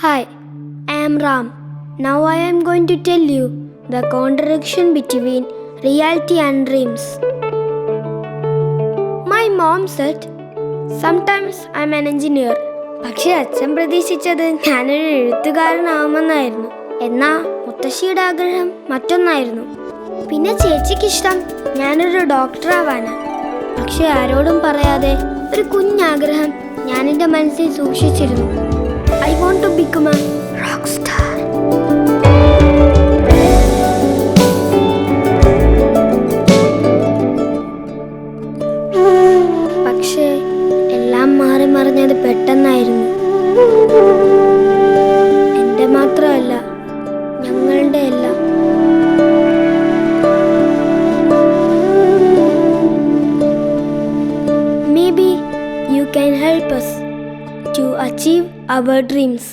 Hi, I am Ram. Now I am going to tell you the contradiction between reality and dreams. My mom said, sometimes I am an engineer. പക്ഷേ അച്ഛൻ പ്രതീക്ഷിച്ചത് ഞാനൊരു എഴുത്തുകാരനാവുമെന്നായിരുന്നു. എന്നാൽ മുത്തശ്ശിയുടെ ആഗ്രഹം മറ്റൊന്നായിരുന്നു. പിന്നെ ചേച്ചിക്കിഷ്ടം ഞാനൊരു ഡോക്ടറാവാനാണ്. പക്ഷെ ആരോടും പറയാതെ ഒരു കുഞ്ഞാഗ്രഹം ഞാൻ എൻ്റെ മനസ്സിൽ സൂക്ഷിച്ചിരുന്നു. I want to become a rock star. പക്ഷേ എല്ലാം മാറി മറിഞ്ഞത് പെട്ടെന്നായിരുന്നു. എൻ്റെ മാത്രമല്ല, ഞങ്ങളുടെ എല്ലാം. Maybe you can help us to achieve our dreams.